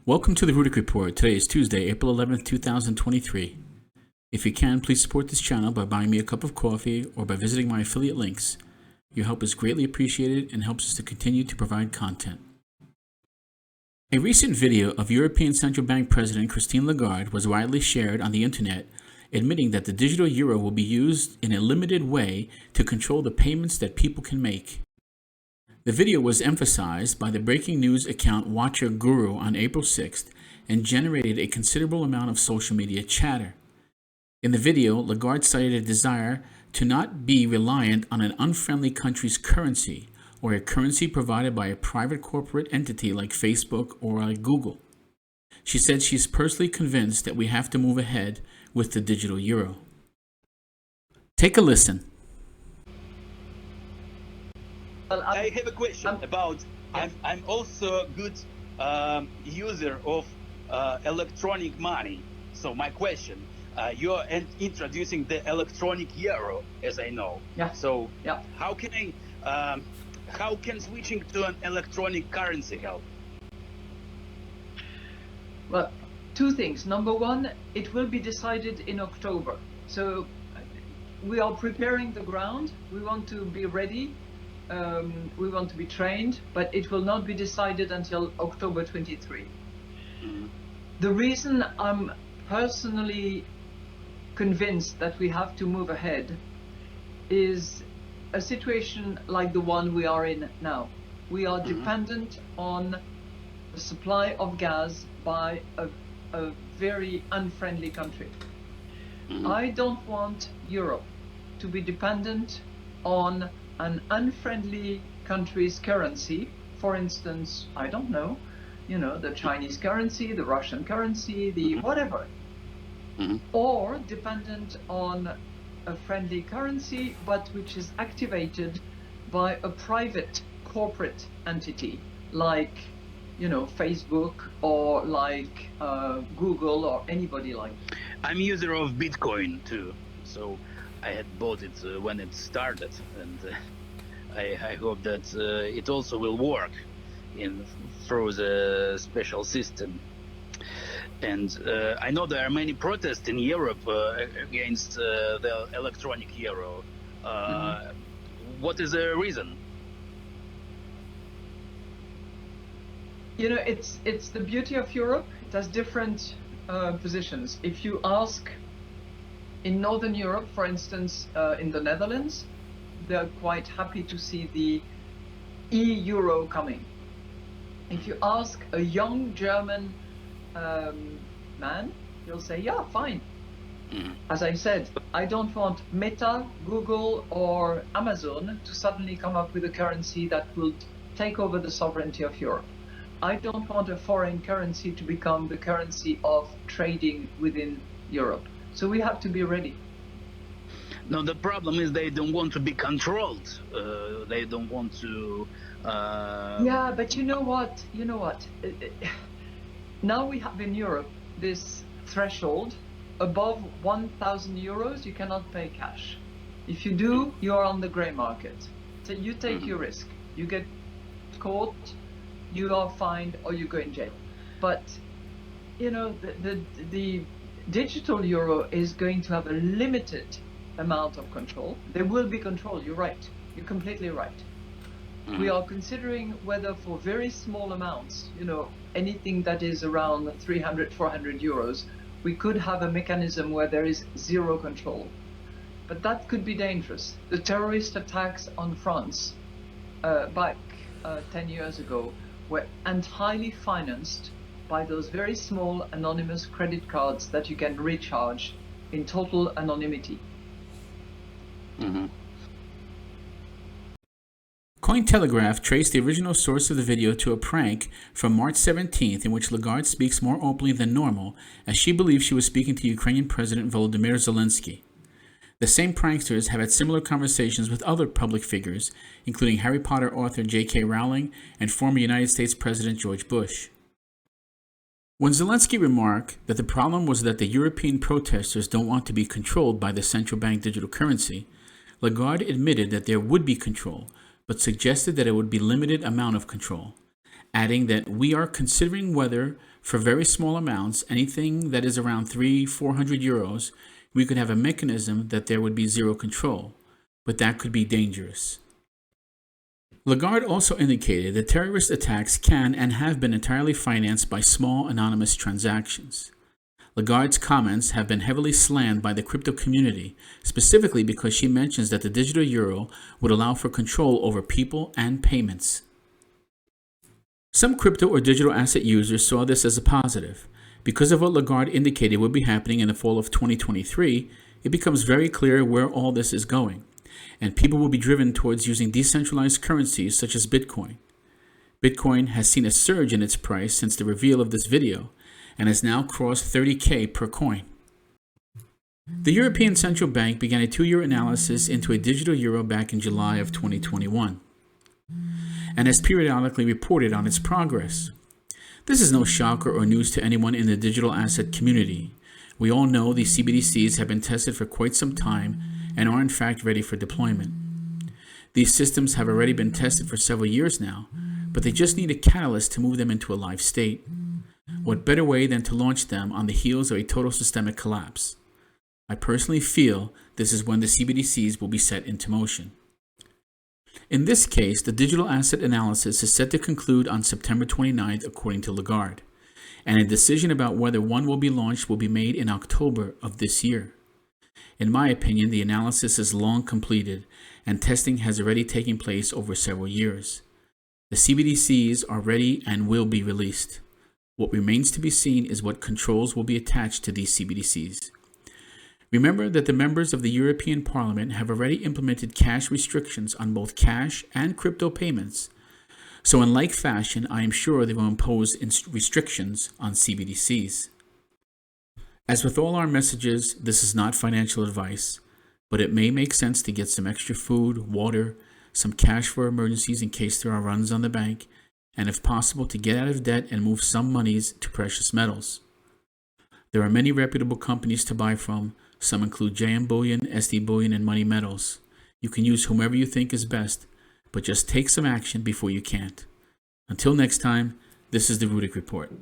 Welcome to the Rudik Report. Today is Tuesday, April 11th, 2023. If you can, please support this channel by buying me a cup of coffee or by visiting my affiliate links. Your help is greatly appreciated and helps us to continue to provide content. A recent video of European Central Bank President Christine Lagarde was widely shared on the internet, admitting that the digital euro will be used in a limited way to control the payments that people can make. The video was emphasized by the breaking news account Watcher Guru on April 6th and generated a considerable amount of social media chatter. In the video, Lagarde cited a desire to not be reliant on an unfriendly country's currency or a currency provided by a private corporate entity like Facebook or like Google. She said she's personally convinced that we have to move ahead with the digital euro. Take a listen. Well, I have a question about. I'm also a good user of electronic money. So my question: you're introducing the electronic euro, as I know. Yeah. So Yeah. how can switching to an electronic currency help? Well, two things. Number one, it will be decided in October. So we are preparing the ground. We want to be ready. We want to be trained, but it will not be decided until October 23. The reason I'm personally convinced that we have to move ahead is a situation like the one we are in now. We are dependent on the supply of gas by a very unfriendly country. I don't want Europe to be dependent on an unfriendly country's currency. For instance, I don't know, the Chinese currency, the Russian currency, the whatever. Or dependent on a friendly currency, but which is activated by a private corporate entity like, Facebook or like Google or anybody like that. I'm user of Bitcoin too, so I had bought it when it started, and I hope that it also will work through the special system. And I know there are many protests in Europe against the electronic euro. What is the reason? It's the beauty of Europe. It has different positions. If you ask in Northern Europe, for instance, in the Netherlands, they're quite happy to see the e-euro coming. If you ask a young German man, he'll say, yeah, fine. As I said, I don't want Meta, Google or Amazon to suddenly come up with a currency that will take over the sovereignty of Europe. I don't want a foreign currency to become the currency of trading within Europe. So we have to be ready. No, the problem is they don't want to be controlled. They don't want to. Yeah, but you know what? Now we have in Europe this threshold. Above 1,000 euros, you cannot pay cash. If you do, you are on the grey market. So you take your risk. You get caught, you are fined, or you go in jail. But the digital euro is going to have a limited amount of control. There will be control, you're right. You're completely right. We are considering whether for very small amounts, anything that is around 300, 400 euros, we could have a mechanism where there is zero control. But that could be dangerous. The terrorist attacks on France back 10 years ago were entirely financed by those very small anonymous credit cards that you can recharge in total anonymity. Cointelegraph traced the original source of the video to a prank from March 17th in which Lagarde speaks more openly than normal as she believes she was speaking to Ukrainian President Volodymyr Zelensky. The same pranksters have had similar conversations with other public figures, including Harry Potter author J.K. Rowling and former United States President George Bush. When Zelensky remarked that the problem was that the European protesters don't want to be controlled by the central bank digital currency, Lagarde admitted that there would be control, but suggested that it would be limited amount of control, adding that we are considering whether For very small amounts, anything that is around 300-400 euros, we could have a mechanism that there would be zero control, but that could be dangerous. Lagarde also indicated that terrorist attacks can and have been entirely financed by small anonymous transactions. Lagarde's comments have been heavily slammed by the crypto community, specifically because she mentions that the digital euro would allow for control over people and payments. Some crypto or digital asset users saw this as a positive. Because of what Lagarde indicated would be happening in the fall of 2023, it becomes very clear where all this is going, and people will be driven towards using decentralized currencies such as Bitcoin. Bitcoin has seen a surge in its price since the reveal of this video, and has now crossed 30K per coin. The European Central Bank began a 2-year analysis into a digital euro back in July of 2021, and has periodically reported on its progress. This is no shocker or news to anyone in the digital asset community. We all know these CBDCs have been tested for quite some time and are in fact ready for deployment. These systems have already been tested for several years now, but they just need a catalyst to move them into a live state. What better way than to launch them on the heels of a total systemic collapse? I personally feel this is when the CBDCs will be set into motion. In this case, the digital asset analysis is set to conclude on September 29th, according to Lagarde, and a decision about whether one will be launched will be made in October of this year. In my opinion, the analysis is long completed, and testing has already taken place over several years. The CBDCs are ready and will be released. What remains to be seen is what controls will be attached to these CBDCs. Remember that the members of the European Parliament have already implemented cash restrictions on both cash and crypto payments. So in like fashion, I am sure they will impose restrictions on CBDCs. As with all our messages, this is not financial advice, but it may make sense to get some extra food, water, some cash for emergencies in case there are runs on the bank, and if possible to get out of debt and move some monies to precious metals. There are many reputable companies to buy from. Some include JM Bullion, SD Bullion, and Money Metals. You can use whomever you think is best, but just take some action before you can't. Until next time, this is the Rudik Report.